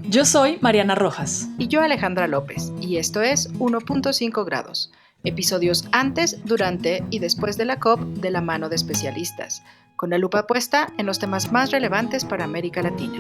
Yo soy Mariana Rojas. Y yo Alejandra López, y esto es 1.5 grados, episodios antes, durante y después de la COP de la mano de especialistas, con la lupa puesta en los temas más relevantes para América Latina.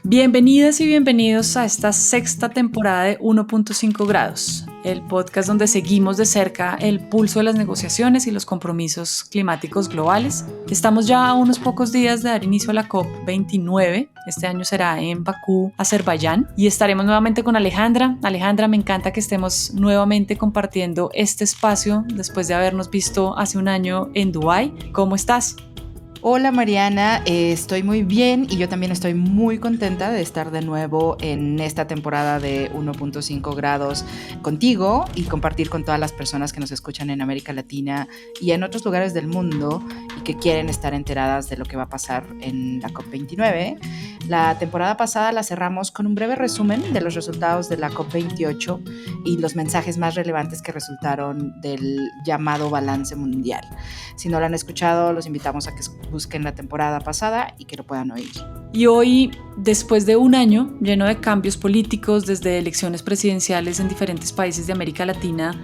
Bienvenidas y bienvenidos a esta sexta temporada de 1.5 grados, el podcast donde seguimos de cerca el pulso de las negociaciones y los compromisos climáticos globales. Estamos ya a unos pocos días de dar inicio a la COP29. Este año será en Bakú, Azerbaiyán, y estaremos nuevamente con Alejandra. Alejandra, me encanta que estemos nuevamente compartiendo este espacio después de habernos visto hace un año en Dubái. ¿Cómo estás? Hola Mariana, estoy muy bien y yo también estoy muy contenta de estar de nuevo en esta temporada de 1.5 grados contigo y compartir con todas las personas que nos escuchan en América Latina y en otros lugares del mundo y que quieren estar enteradas de lo que va a pasar en la COP29. La temporada pasada la cerramos con un breve resumen de los resultados de la COP28 y los mensajes más relevantes que resultaron del llamado balance mundial. Si no lo han escuchado, los invitamos a que busquen la temporada pasada y que lo puedan oír. Y hoy, después de un año lleno de cambios políticos, desde elecciones presidenciales en diferentes países de América Latina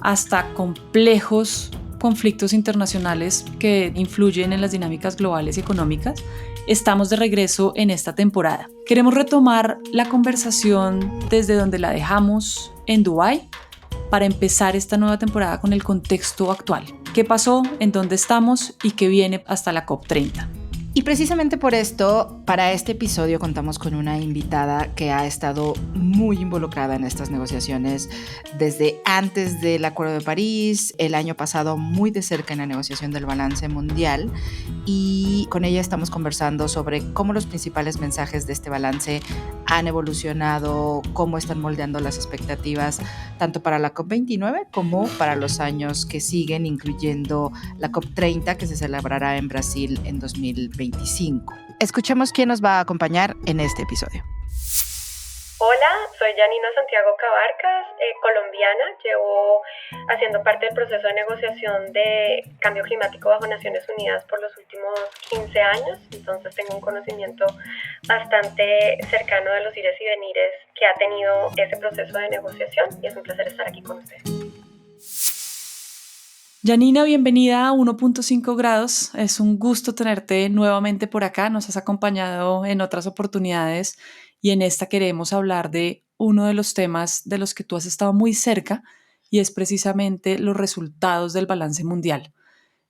hasta complejos conflictos internacionales que influyen en las dinámicas globales y económicas, estamos de regreso en esta temporada. Queremos retomar la conversación desde donde la dejamos en Dubái para empezar esta nueva temporada con el contexto actual. ¿Qué pasó? ¿En dónde estamos? ¿Y qué viene hasta la COP30? Y precisamente por esto, para este episodio contamos con una invitada que ha estado muy involucrada en estas negociaciones desde antes del Acuerdo de París, el año pasado muy de cerca en la negociación del balance mundial, y con ella estamos conversando sobre cómo los principales mensajes de este balance han evolucionado, cómo están moldeando las expectativas tanto para la COP29 como para los años que siguen, incluyendo la COP30 que se celebrará en Brasil en 2025. Escuchemos quién nos va a acompañar en este episodio. Hola, soy Janina Santiago Cabarcas, colombiana. Llevo haciendo parte del proceso de negociación de cambio climático bajo Naciones Unidas por los últimos 15 años, entonces tengo un conocimiento bastante cercano de los ires y venires que ha tenido ese proceso de negociación y es un placer estar aquí con ustedes. Janina, bienvenida a 1.5 grados. Es un gusto tenerte nuevamente por acá. Nos has acompañado en otras oportunidades y en esta queremos hablar de uno de los temas de los que tú has estado muy cerca y es precisamente los resultados del balance mundial.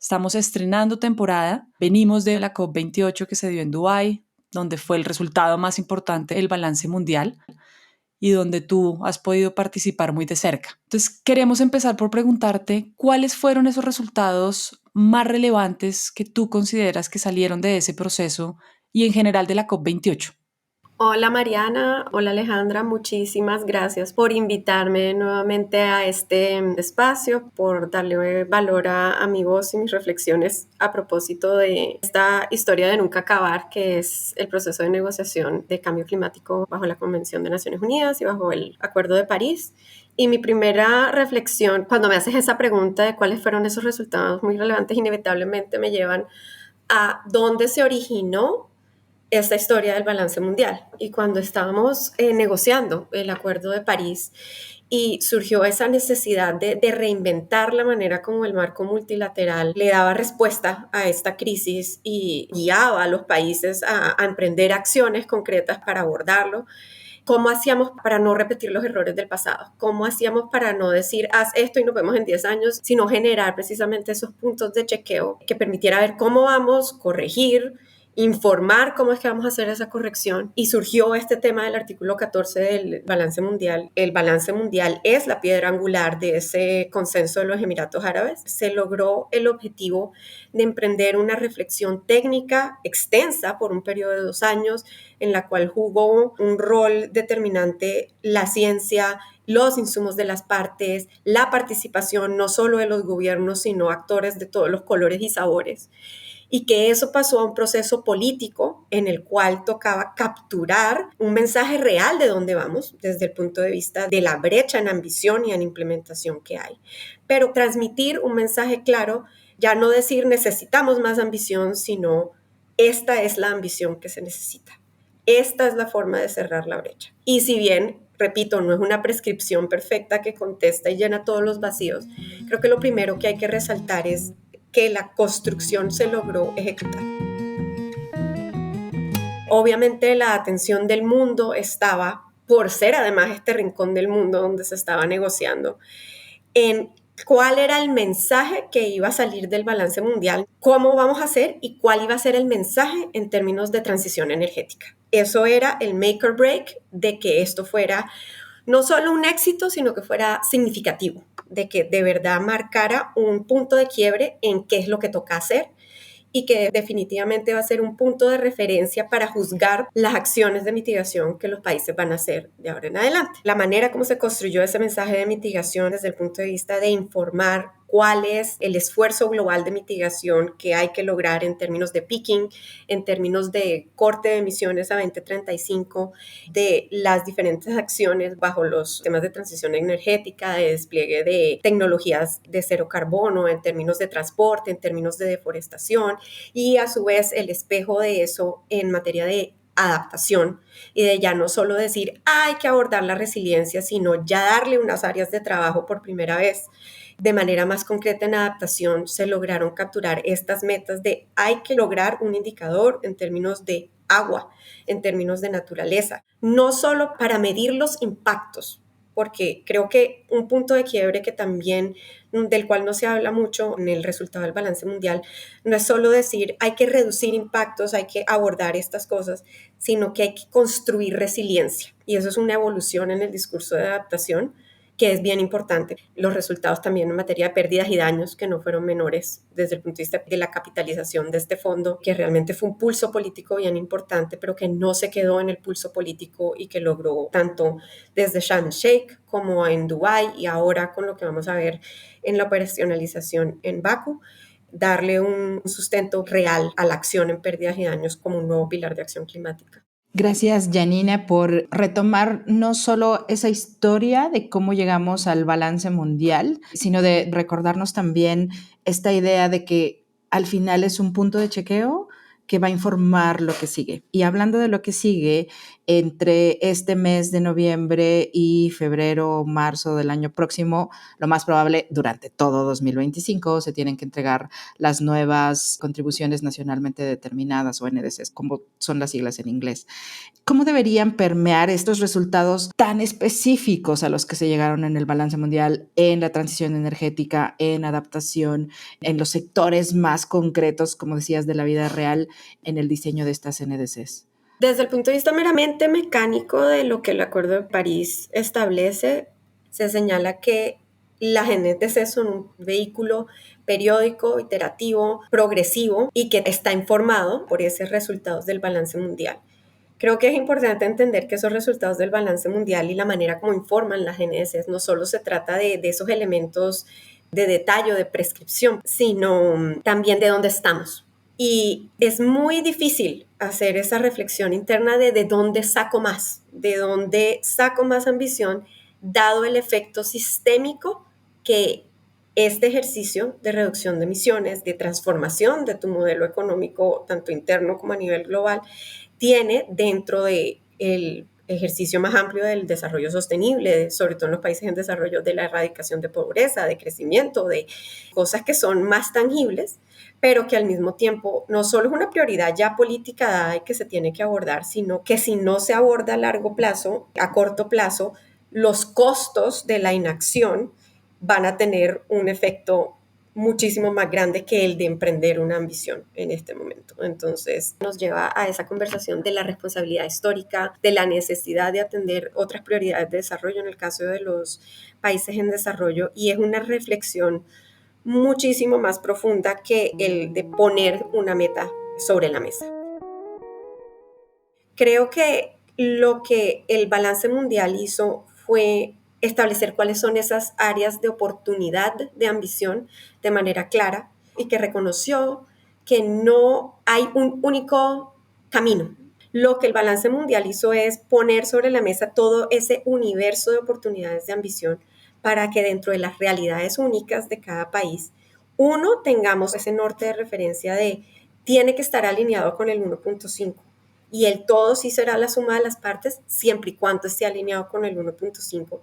Estamos estrenando temporada. Venimos de la COP28 que se dio en Dubái, donde fue el resultado más importante el balance mundial y donde tú has podido participar muy de cerca. Entonces, queremos empezar por preguntarte cuáles fueron esos resultados más relevantes que tú consideras que salieron de ese proceso y en general de la COP28. Hola Mariana, hola Alejandra, muchísimas gracias por invitarme nuevamente a este espacio, por darle valor a mi voz y mis reflexiones a propósito de esta historia de nunca acabar, que es el proceso de negociación de cambio climático bajo la Convención de Naciones Unidas y bajo el Acuerdo de París. Y mi primera reflexión, cuando me haces esa pregunta de cuáles fueron esos resultados muy relevantes, inevitablemente me llevan a dónde se originó esta historia del balance mundial. Y cuando estábamos negociando el Acuerdo de París y surgió esa necesidad de reinventar la manera como el marco multilateral le daba respuesta a esta crisis y guiaba a los países a emprender acciones concretas para abordarlo, ¿cómo hacíamos para no repetir los errores del pasado? ¿Cómo hacíamos para no decir, haz esto y nos vemos en 10 años, sino generar precisamente esos puntos de chequeo que permitiera ver cómo vamos, corregir, informar cómo es que vamos a hacer esa corrección? Y surgió este tema del artículo 14 del balance mundial. El balance mundial es la piedra angular de ese consenso de los Emiratos Árabes. Se logró el objetivo de emprender una reflexión técnica extensa por un periodo de 2 años, en la cual jugó un rol determinante la ciencia, los insumos de las partes, la participación no solo de los gobiernos, sino actores de todos los colores y sabores. Y que eso pasó a un proceso político en el cual tocaba capturar un mensaje real de dónde vamos desde el punto de vista de la brecha en ambición y en implementación que hay. Pero transmitir un mensaje claro, ya no decir necesitamos más ambición, sino esta es la ambición que se necesita. esta es la forma de cerrar la brecha. Y si bien, repito, no es una prescripción perfecta que contesta y llena todos los vacíos, creo que lo primero que hay que resaltar es que la construcción se logró ejecutar. Obviamente la atención del mundo estaba, por ser además este rincón del mundo donde se estaba negociando, en cuál era el mensaje que iba a salir del balance mundial, cómo vamos a hacer y cuál iba a ser el mensaje en términos de transición energética. Eso era el make or break de que esto fuera no solo un éxito, sino que fuera significativo, de que de verdad marcara un punto de quiebre en qué es lo que toca hacer y que definitivamente va a ser un punto de referencia para juzgar las acciones de mitigación que los países van a hacer de ahora en adelante. La manera como se construyó ese mensaje de mitigación desde el punto de vista de informar cuál es el esfuerzo global de mitigación que hay que lograr en términos de peaking, en términos de corte de emisiones a 2035, de las diferentes acciones bajo los temas de transición energética, de despliegue de tecnologías de cero carbono, en términos de transporte, en términos de deforestación, y a su vez el espejo de eso en materia de adaptación y de ya no solo decir hay que abordar la resiliencia, sino ya darle unas áreas de trabajo por primera vez. De manera más concreta en adaptación se lograron capturar estas metas de hay que lograr un indicador en términos de agua, en términos de naturaleza, no solo para medir los impactos, porque creo que un punto de quiebre que también, del cual no se habla mucho en el resultado del balance mundial, no es solo decir hay que reducir impactos, hay que abordar estas cosas, sino que hay que construir resiliencia. Y eso es una evolución en el discurso de adaptación que es bien importante. Los resultados también en materia de pérdidas y daños, que no fueron menores desde el punto de vista de la capitalización de este fondo, que realmente fue un pulso político bien importante, pero que no se quedó en el pulso político y que logró tanto desde Sharm el Sheikh como en Dubái y ahora con lo que vamos a ver en la operacionalización en Bakú, darle un sustento real a la acción en pérdidas y daños como un nuevo pilar de acción climática. Gracias, Janina, por retomar no solo esa historia de cómo llegamos al balance mundial, sino de recordarnos también esta idea de que al final es un punto de chequeo que va a informar lo que sigue. Y hablando de lo que sigue, entre este mes de noviembre y febrero o marzo del año próximo, lo más probable durante todo 2025 se tienen que entregar las nuevas contribuciones nacionalmente determinadas o NDCs, como son las siglas en inglés. ¿Cómo deberían permear estos resultados tan específicos a los que se llegaron en el balance mundial, en la transición energética, en adaptación, en los sectores más concretos, como decías, de la vida real, en el diseño de estas NDCs? Desde el punto de vista meramente mecánico de lo que el Acuerdo de París establece, se señala que las NDCs son un vehículo periódico, iterativo, progresivo y que está informado por esos resultados del balance mundial. Creo que es importante entender que esos resultados del balance mundial y la manera como informan las NDCs no solo se trata de esos elementos de detalle o de prescripción, sino también de dónde estamos. Y es muy difícil hacer esa reflexión interna de dónde saco más, de dónde saco más ambición, dado el efecto sistémico que este ejercicio de reducción de emisiones, de transformación de tu modelo económico, tanto interno como a nivel global, tiene dentro del ejercicio más amplio del desarrollo sostenible, sobre todo en los países en desarrollo, de la erradicación de pobreza, de crecimiento, de cosas que son más tangibles, pero que al mismo tiempo no solo es una prioridad ya política dada y que se tiene que abordar, sino que si no se aborda a largo plazo, a corto plazo, los costos de la inacción van a tener un efecto muchísimo más grande que el de emprender una ambición en este momento. Entonces nos lleva a esa conversación de la responsabilidad histórica, de la necesidad de atender otras prioridades de desarrollo en el caso de los países en desarrollo, y es una reflexión muchísimo más profunda que el de poner una meta sobre la mesa. Creo que lo que el balance mundial hizo fue establecer cuáles son esas áreas de oportunidad, de ambición, de manera clara, y que reconoció que no hay un único camino. Lo que el balance mundial hizo es poner sobre la mesa todo ese universo de oportunidades de ambición para que dentro de las realidades únicas de cada país, uno, tengamos ese norte de referencia de tiene que estar alineado con el 1.5, y el todo sí será la suma de las partes siempre y cuando esté alineado con el 1.5.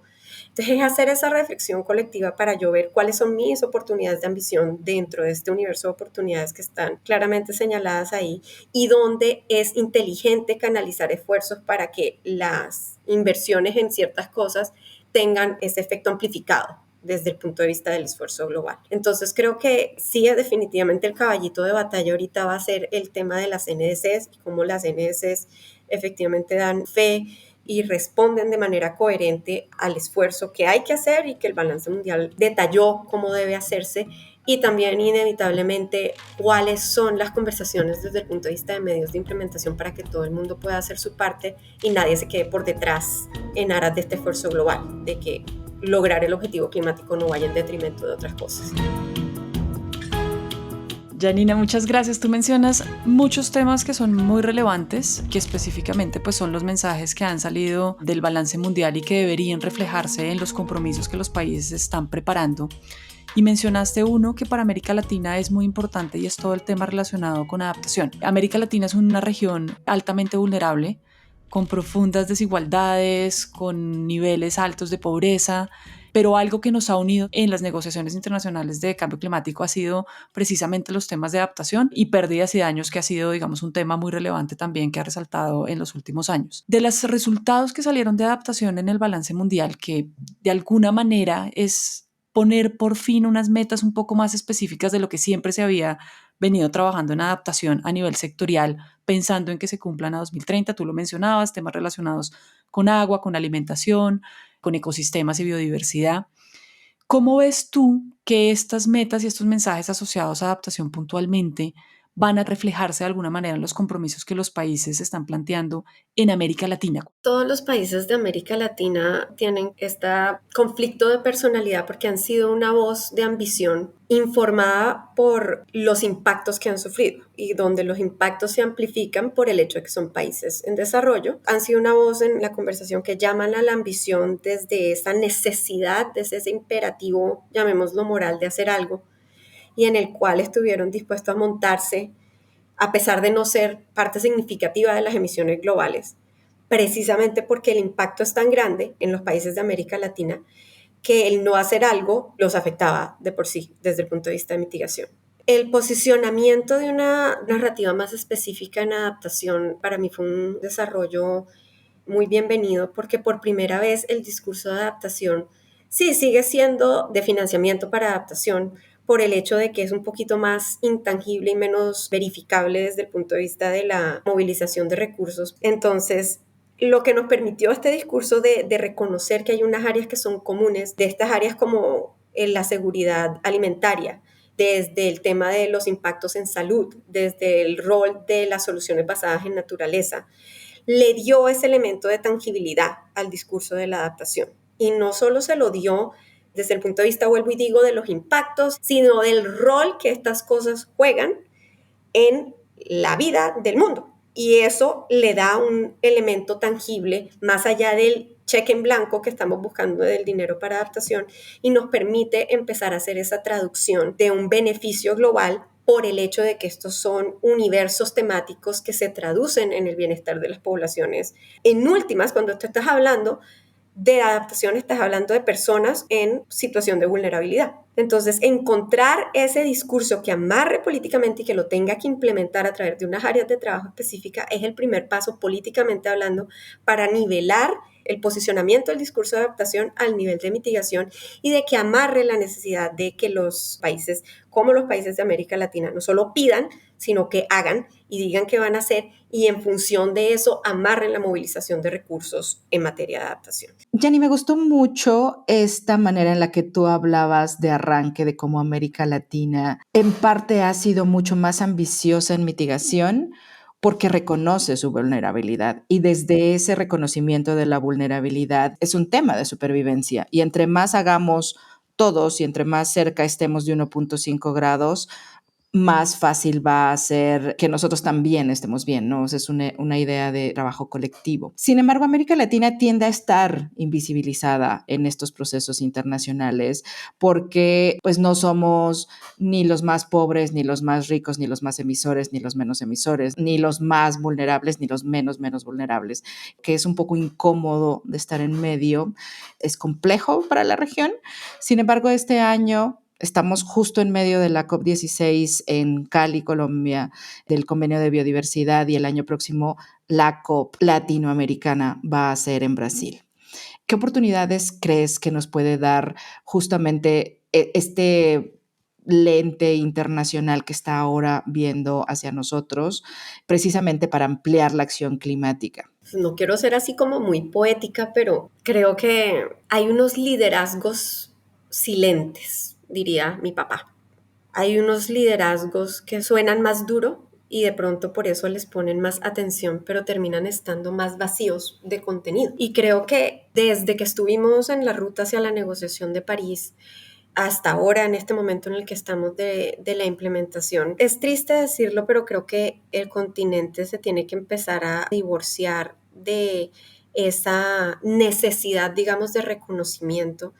Entonces es hacer esa reflexión colectiva para yo ver cuáles son mis oportunidades de ambición dentro de este universo de oportunidades que están claramente señaladas ahí y dónde es inteligente canalizar esfuerzos para que las inversiones en ciertas cosas tengan ese efecto amplificado desde el punto de vista del esfuerzo global. Entonces creo que sí, definitivamente el caballito de batalla ahorita va a ser el tema de las NDCs y cómo las NDCs efectivamente dan fe y responden de manera coherente al esfuerzo que hay que hacer y que el balance mundial detalló cómo debe hacerse, y también inevitablemente cuáles son las conversaciones desde el punto de vista de medios de implementación para que todo el mundo pueda hacer su parte y nadie se quede por detrás en aras de este esfuerzo global, de que lograr el objetivo climático no vaya en detrimento de otras cosas. Janina, muchas gracias. Tú mencionas muchos temas que son muy relevantes, que específicamente pues, son los mensajes que han salido del balance mundial y que deberían reflejarse en los compromisos que los países están preparando. Y mencionaste uno que para América Latina es muy importante y es todo el tema relacionado con adaptación. América Latina es una región altamente vulnerable, con profundas desigualdades, con niveles altos de pobreza, pero algo que nos ha unido en las negociaciones internacionales de cambio climático ha sido precisamente los temas de adaptación y pérdidas y daños, que ha sido, digamos, un tema muy relevante también que ha resaltado en los últimos años. De los resultados que salieron de adaptación en el balance mundial, que de alguna manera es poner por fin unas metas un poco más específicas de lo que siempre se había venido trabajando en adaptación a nivel sectorial, pensando en que se cumplan a 2030, tú lo mencionabas, temas relacionados con agua, con alimentación, con ecosistemas y biodiversidad. ¿Cómo ves tú que estas metas y estos mensajes asociados a adaptación puntualmente van a reflejarse de alguna manera en los compromisos que los países están planteando en América Latina? Todos los países de América Latina tienen este conflicto de personalidad porque han sido una voz de ambición informada por los impactos que han sufrido y donde los impactos se amplifican por el hecho de que son países en desarrollo. Han sido una voz en la conversación que llaman a la ambición desde esa necesidad, desde ese imperativo, llamémoslo moral, de hacer algo, y en el cual estuvieron dispuestos a montarse a pesar de no ser parte significativa de las emisiones globales, precisamente porque el impacto es tan grande en los países de América Latina que el no hacer algo los afectaba de por sí desde el punto de vista de mitigación. El posicionamiento de una narrativa más específica en adaptación para mí fue un desarrollo muy bienvenido porque por primera vez el discurso de adaptación sí sigue siendo de financiamiento para adaptación por el hecho de que es un poquito más intangible y menos verificable desde el punto de vista de la movilización de recursos. Entonces, lo que nos permitió este discurso de reconocer que hay unas áreas que son comunes, de estas áreas como la seguridad alimentaria, desde el tema de los impactos en salud, desde el rol de las soluciones basadas en naturaleza, le dio ese elemento de tangibilidad al discurso de la adaptación. Y no solo se lo dio desde el punto de vista, vuelvo y digo, de los impactos, sino del rol que estas cosas juegan en la vida del mundo. Y eso le da un elemento tangible más allá del cheque en blanco que estamos buscando del dinero para adaptación y nos permite empezar a hacer esa traducción de un beneficio global por el hecho de que estos son universos temáticos que se traducen en el bienestar de las poblaciones. En últimas, cuando tú estás hablando de adaptación, estás hablando de personas en situación de vulnerabilidad. Entonces, encontrar ese discurso que amarre políticamente y que lo tenga que implementar a través de unas áreas de trabajo específicas es el primer paso políticamente hablando para nivelar el posicionamiento del discurso de adaptación al nivel de mitigación y de que amarre la necesidad de que los países, como los países de América Latina, no solo pidan, sino que hagan y digan qué van a hacer y en función de eso amarren la movilización de recursos en materia de adaptación. Yanni, me gustó mucho esta manera en la que tú hablabas de arranque, de cómo América Latina en parte ha sido mucho más ambiciosa en mitigación porque reconoce su vulnerabilidad y desde ese reconocimiento de la vulnerabilidad es un tema de supervivencia y entre más hagamos todos y entre más cerca estemos de 1.5 grados, más fácil va a ser que nosotros también estemos bien, ¿no? O sea, es una idea de trabajo colectivo. Sin embargo, América Latina tiende a estar invisibilizada en estos procesos internacionales porque pues no somos ni los más pobres, ni los más ricos, ni los más emisores, ni los menos emisores, ni los más vulnerables, ni los menos vulnerables, que es un poco incómodo de estar en medio. Es complejo para la región. Sin embargo, este año estamos justo en medio de la COP16 en Cali, Colombia, del Convenio de Biodiversidad, y el año próximo la COP latinoamericana va a ser en Brasil. ¿Qué oportunidades crees que nos puede dar justamente este lente internacional que está ahora viendo hacia nosotros, precisamente para ampliar la acción climática? No quiero ser así como muy poética, pero creo que hay unos liderazgos silentes, diría mi papá. Hay unos liderazgos que suenan más duro y de pronto por eso les ponen más atención, pero terminan estando más vacíos de contenido. Y creo que desde que estuvimos en la ruta hacia la negociación de París, hasta ahora, en este momento en el que estamos de la implementación, es triste decirlo, pero creo que el continente se tiene que empezar a divorciar de esa necesidad, digamos, de reconocimiento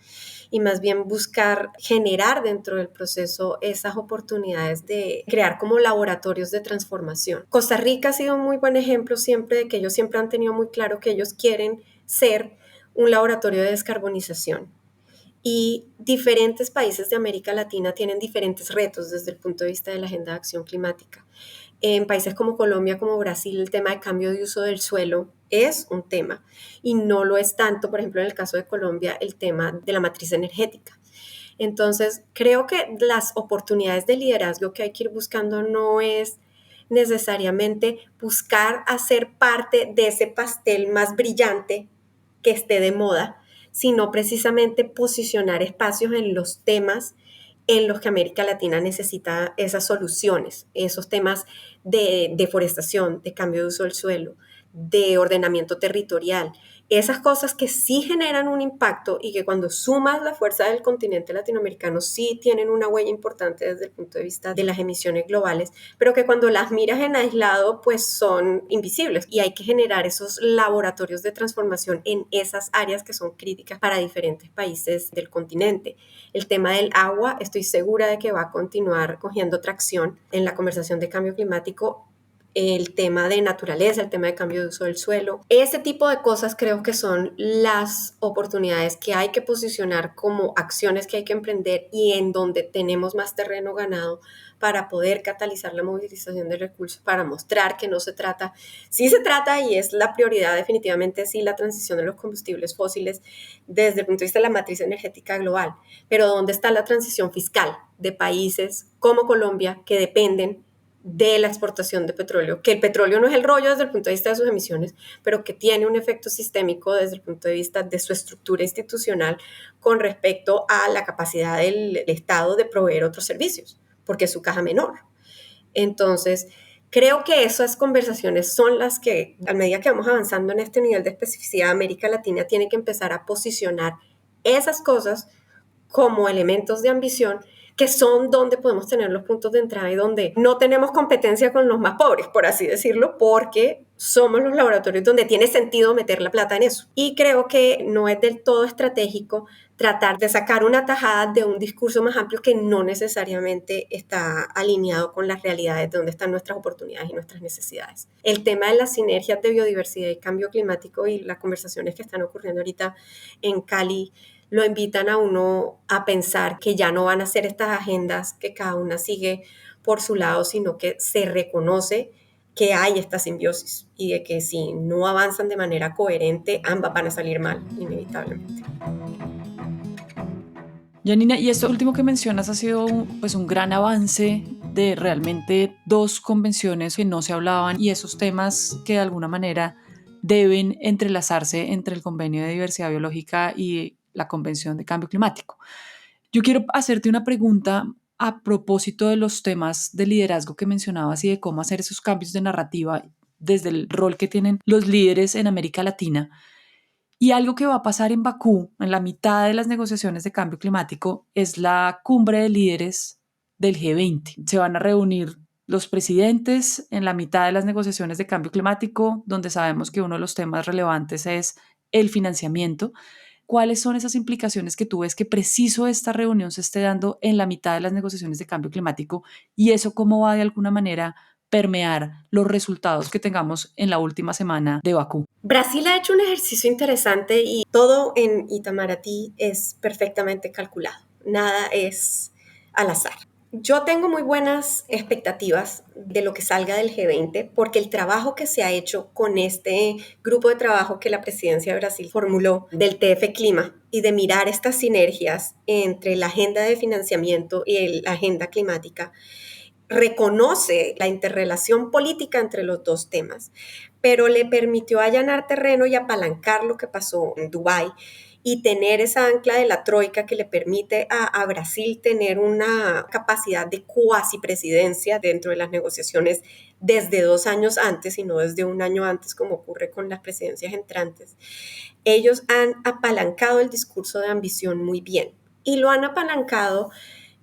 y más bien buscar generar dentro del proceso esas oportunidades de crear como laboratorios de transformación. Costa Rica ha sido un muy buen ejemplo siempre de que ellos siempre han tenido muy claro que ellos quieren ser un laboratorio de descarbonización. Y diferentes países de América Latina tienen diferentes retos desde el punto de vista de la agenda de acción climática. En países como Colombia, como Brasil, el tema de cambio de uso del suelo es un tema y no lo es tanto, por ejemplo, en el caso de Colombia, el tema de la matriz energética. Entonces, creo que las oportunidades de liderazgo que hay que ir buscando no es necesariamente buscar hacer parte de ese pastel más brillante que esté de moda, sino precisamente posicionar espacios en los temas en los que América Latina necesita esas soluciones, esos temas de deforestación, de cambio de uso del suelo, de ordenamiento territorial, esas cosas que sí generan un impacto y que cuando sumas la fuerza del continente latinoamericano sí tienen una huella importante desde el punto de vista de las emisiones globales, pero que cuando las miras en aislado pues son invisibles y hay que generar esos laboratorios de transformación en esas áreas que son críticas para diferentes países del continente. El tema del agua, estoy segura de que va a continuar cogiendo tracción en la conversación de cambio climático, el tema de naturaleza, el tema de cambio de uso del suelo. Ese tipo de cosas creo que son las oportunidades que hay que posicionar como acciones que hay que emprender y en donde tenemos más terreno ganado para poder catalizar la movilización de recursos, para mostrar que no se trata, sí se trata y es la prioridad definitivamente, sí, la transición de los combustibles fósiles desde el punto de vista de la matriz energética global, pero ¿dónde está la transición fiscal de países como Colombia que dependen de la exportación de petróleo, que el petróleo no es el rollo desde el punto de vista de sus emisiones, pero que tiene un efecto sistémico desde el punto de vista de su estructura institucional con respecto a la capacidad del Estado de proveer otros servicios, porque es su caja menor. Entonces, creo que esas conversaciones son las que, a medida que vamos avanzando en este nivel de especificidad, América Latina tiene que empezar a posicionar esas cosas como elementos de ambición que son donde podemos tener los puntos de entrada y donde no tenemos competencia con los más pobres, por así decirlo, porque somos los laboratorios donde tiene sentido meter la plata en eso. Y creo que no es del todo estratégico tratar de sacar una tajada de un discurso más amplio que no necesariamente está alineado con las realidades de donde están nuestras oportunidades y nuestras necesidades. El tema de las sinergias de biodiversidad y cambio climático y las conversaciones que están ocurriendo ahorita en Cali lo invitan a uno a pensar que ya no van a ser estas agendas que cada una sigue por su lado, sino que se reconoce que hay esta simbiosis y de que si no avanzan de manera coherente, ambas van a salir mal, inevitablemente. Janina, y esto último que mencionas ha sido pues un gran avance de realmente dos convenciones que no se hablaban y esos temas que de alguna manera deben entrelazarse entre el Convenio de Diversidad Biológica y la Convención de Cambio Climático. Yo quiero hacerte una pregunta a propósito de los temas de liderazgo que mencionabas y de cómo hacer esos cambios de narrativa desde el rol que tienen los líderes en América Latina. Y algo que va a pasar en Bakú, en la mitad de las negociaciones de cambio climático, es la cumbre de líderes del G20. Se van a reunir los presidentes en la mitad de las negociaciones de cambio climático, donde sabemos que uno de los temas relevantes es el financiamiento. ¿Cuáles son esas implicaciones que tú ves que preciso esta reunión se esté dando en la mitad de las negociaciones de cambio climático y eso cómo va de alguna manera permear los resultados que tengamos en la última semana de Bakú? Brasil ha hecho un ejercicio interesante y todo en Itamaraty es perfectamente calculado. Nada es al azar. Yo tengo muy buenas expectativas de lo que salga del G20 porque el trabajo que se ha hecho con este grupo de trabajo que la presidencia de Brasil formuló del TF Clima y de mirar estas sinergias entre la agenda de financiamiento y la agenda climática reconoce la interrelación política entre los dos temas, pero le permitió allanar terreno y apalancar lo que pasó en Dubái y tener esa ancla de la troika que le permite a Brasil tener una capacidad de cuasi presidencia dentro de las negociaciones desde 2 años antes y no desde 1 año antes como ocurre con las presidencias entrantes. Ellos han apalancado el discurso de ambición muy bien y lo han apalancado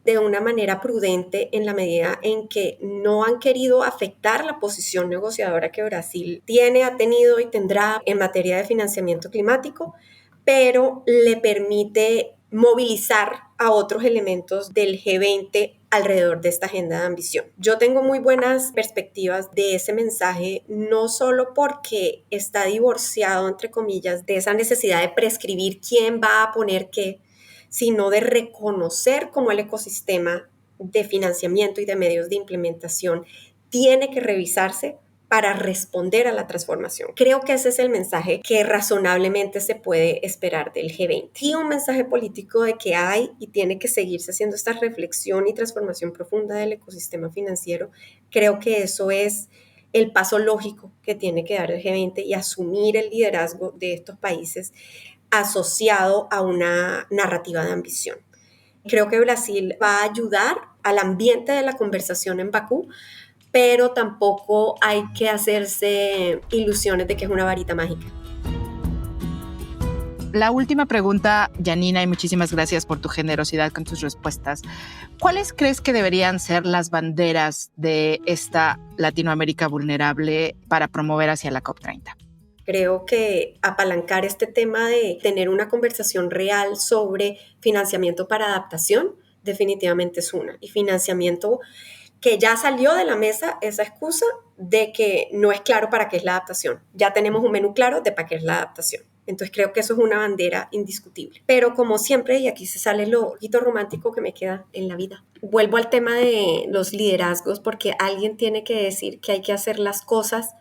de una manera prudente en la medida en que no han querido afectar la posición negociadora que Brasil tiene, ha tenido y tendrá en materia de financiamiento climático, pero le permite movilizar a otros elementos del G20 alrededor de esta agenda de ambición. Yo tengo muy buenas perspectivas de ese mensaje, no solo porque está divorciado, entre comillas, de esa necesidad de prescribir quién va a poner qué, sino de reconocer cómo el ecosistema de financiamiento y de medios de implementación tiene que revisarse para responder a la transformación. Creo que ese es el mensaje que razonablemente se puede esperar del G20. Y un mensaje político de que hay y tiene que seguirse haciendo esta reflexión y transformación profunda del ecosistema financiero. Creo que eso es el paso lógico que tiene que dar el G20 y asumir el liderazgo de estos países asociado a una narrativa de ambición. Creo que Brasil va a ayudar al ambiente de la conversación en Bakú, pero tampoco hay que hacerse ilusiones de que es una varita mágica. La última pregunta, Janina, y muchísimas gracias por tu generosidad con tus respuestas. ¿Cuáles crees que deberían ser las banderas de esta Latinoamérica vulnerable para promover hacia la COP30? Creo que apalancar este tema de tener una conversación real sobre financiamiento para adaptación definitivamente es una. Y financiamiento que ya salió de la mesa esa excusa de que no es claro para qué es la adaptación. Ya tenemos un menú claro de para qué es la adaptación. Entonces creo que eso es una bandera indiscutible. Pero como siempre, y aquí se sale lo poquito romántico que me queda en la vida, vuelvo al tema de los liderazgos porque alguien tiene que decir que hay que hacer las cosas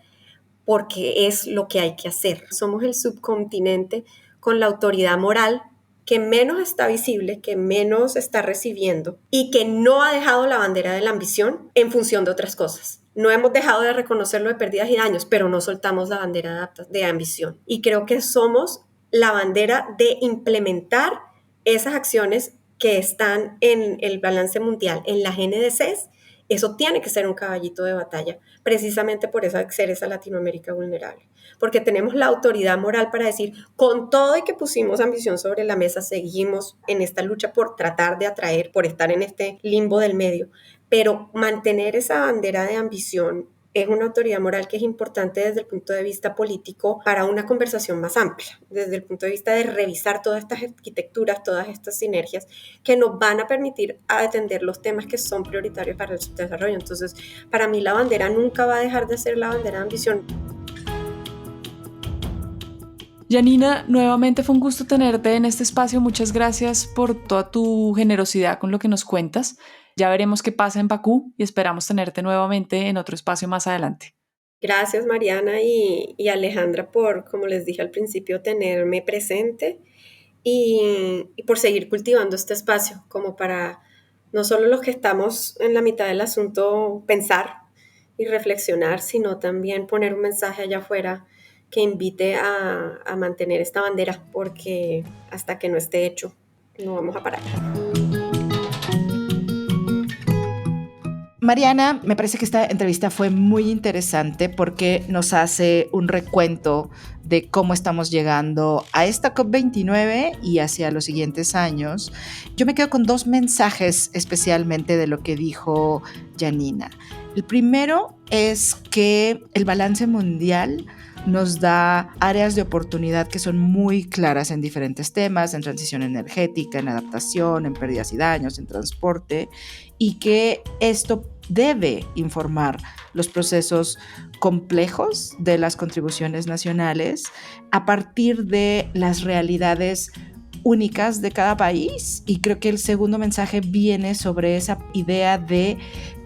porque es lo que hay que hacer. Somos el subcontinente con la autoridad moral que menos está visible, que menos está recibiendo y que no ha dejado la bandera de la ambición en función de otras cosas. No hemos dejado de reconocerlo de pérdidas y daños, pero no soltamos la bandera de ambición. Y creo que somos la bandera de implementar esas acciones que están en el balance mundial, en las NDCs. Eso tiene que ser un caballito de batalla, precisamente por eso ser esa Latinoamérica vulnerable. Porque tenemos la autoridad moral para decir, con todo y que pusimos ambición sobre la mesa, seguimos en esta lucha por tratar de atraer, por estar en este limbo del medio. Pero mantener esa bandera de ambición es una autoridad moral que es importante desde el punto de vista político para una conversación más amplia, desde el punto de vista de revisar todas estas arquitecturas, todas estas sinergias que nos van a permitir atender los temas que son prioritarios para el subdesarrollo. Entonces, para mí la bandera nunca va a dejar de ser la bandera de ambición. Janina, nuevamente fue un gusto tenerte en este espacio. Muchas gracias por toda tu generosidad con lo que nos cuentas. Ya veremos qué pasa en Bakú y esperamos tenerte nuevamente en otro espacio más adelante. Gracias, Mariana y Alejandra, por, como les dije al principio, tenerme presente y por seguir cultivando este espacio, como para no solo los que estamos en la mitad del asunto pensar y reflexionar, sino también poner un mensaje allá afuera que invite a mantener esta bandera, porque hasta que no esté hecho, no vamos a parar. Mariana, me parece que esta entrevista fue muy interesante porque nos hace un recuento de cómo estamos llegando a esta COP29 y hacia los siguientes años. Yo me quedo con 2 mensajes especialmente de lo que dijo Janina. El primero es que el balance mundial nos da áreas de oportunidad que son muy claras en diferentes temas, en transición energética, en adaptación, en pérdidas y daños, en transporte, y que esto debe informar los procesos complejos de las contribuciones nacionales a partir de las realidades únicas de cada país. Y creo que el segundo mensaje viene sobre esa idea de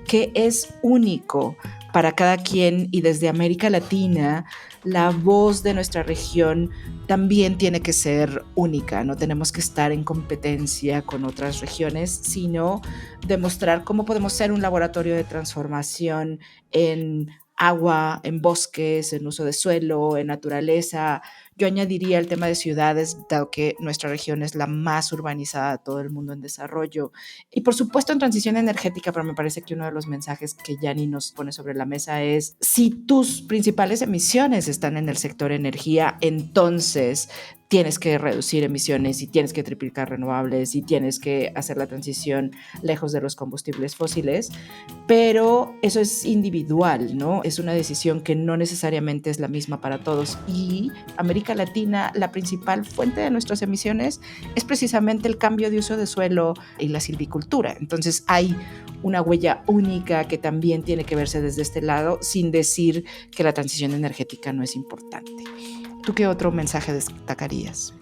que es único para cada quien, y desde América Latina la voz de nuestra región también tiene que ser única. No tenemos que estar en competencia con otras regiones, sino demostrar cómo podemos ser un laboratorio de transformación en agua, en bosques, en uso de suelo, en naturaleza. Yo añadiría el tema de ciudades, dado que nuestra región es la más urbanizada de todo el mundo en desarrollo. Y por supuesto en transición energética, pero me parece que uno de los mensajes que Yanni nos pone sobre la mesa es: si tus principales emisiones están en el sector energía, entonces tienes que reducir emisiones y tienes que triplicar renovables y tienes que hacer la transición lejos de los combustibles fósiles, pero eso es individual, ¿no? Es una decisión que no necesariamente es la misma para todos. Y América Latina, la principal fuente de nuestras emisiones es precisamente el cambio de uso de suelo y la silvicultura. Entonces hay una huella única que también tiene que verse desde este lado, sin decir que la transición energética no es importante. ¿Tú qué otro mensaje destacarías?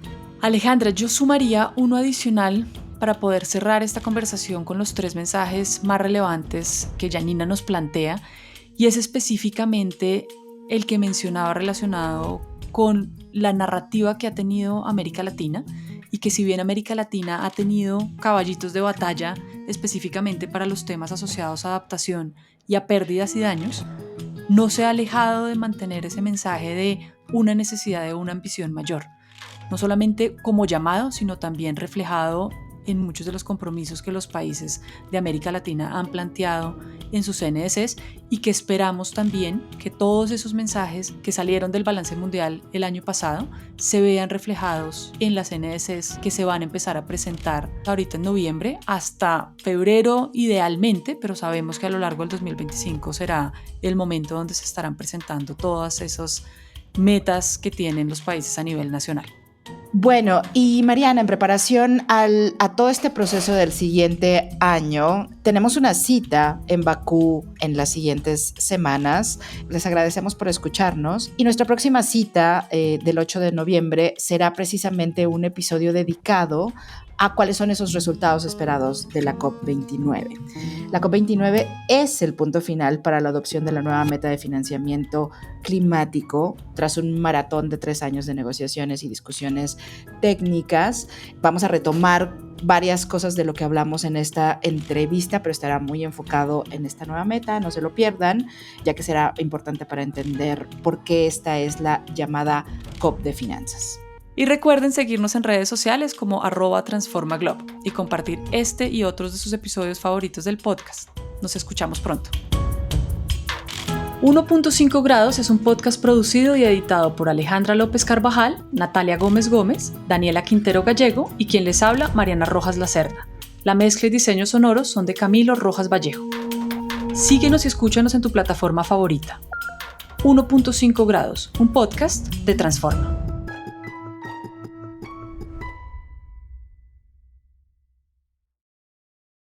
Alejandra, yo sumaría uno adicional para poder cerrar esta conversación con los 3 mensajes más relevantes que Janina nos plantea, y es específicamente el que mencionaba relacionado con la narrativa que ha tenido América Latina, y que si bien América Latina ha tenido caballitos de batalla específicamente para los temas asociados a adaptación y a pérdidas y daños, no se ha alejado de mantener ese mensaje de una necesidad de una ambición mayor, no solamente como llamado, sino también reflejado en muchos de los compromisos que los países de América Latina han planteado en sus CNDCs, y que esperamos también que todos esos mensajes que salieron del balance mundial el año pasado se vean reflejados en las CNDCs que se van a empezar a presentar ahorita en noviembre hasta febrero idealmente, pero sabemos que a lo largo del 2025 será el momento donde se estarán presentando todas esas metas que tienen los países a nivel nacional. Bueno, y Mariana, en preparación a todo este proceso del siguiente año, tenemos una cita en Bakú en las siguientes semanas. Les agradecemos por escucharnos, y nuestra próxima cita del 8 de noviembre será precisamente un episodio dedicado a cuáles son esos resultados esperados de la COP29. La COP29 es el punto final para la adopción de la nueva meta de financiamiento climático tras un maratón de 3 años de negociaciones y discusiones técnicas. Vamos a retomar varias cosas de lo que hablamos en esta entrevista, pero estará muy enfocado en esta nueva meta, no se lo pierdan, ya que será importante para entender por qué esta es la llamada COP de finanzas. Y recuerden seguirnos en redes sociales como @transformaglob y compartir este y otros de sus episodios favoritos del podcast. Nos escuchamos pronto. 1.5 grados es un podcast producido y editado por Alejandra López Carvajal, Natalia Gómez Gómez, Daniela Quintero Gallego y quien les habla, Mariana Rojas Lacerda. La mezcla y diseños sonoros son de Camilo Rojas Vallejo. Síguenos y escúchanos en tu plataforma favorita. 1.5 grados, un podcast de Transforma.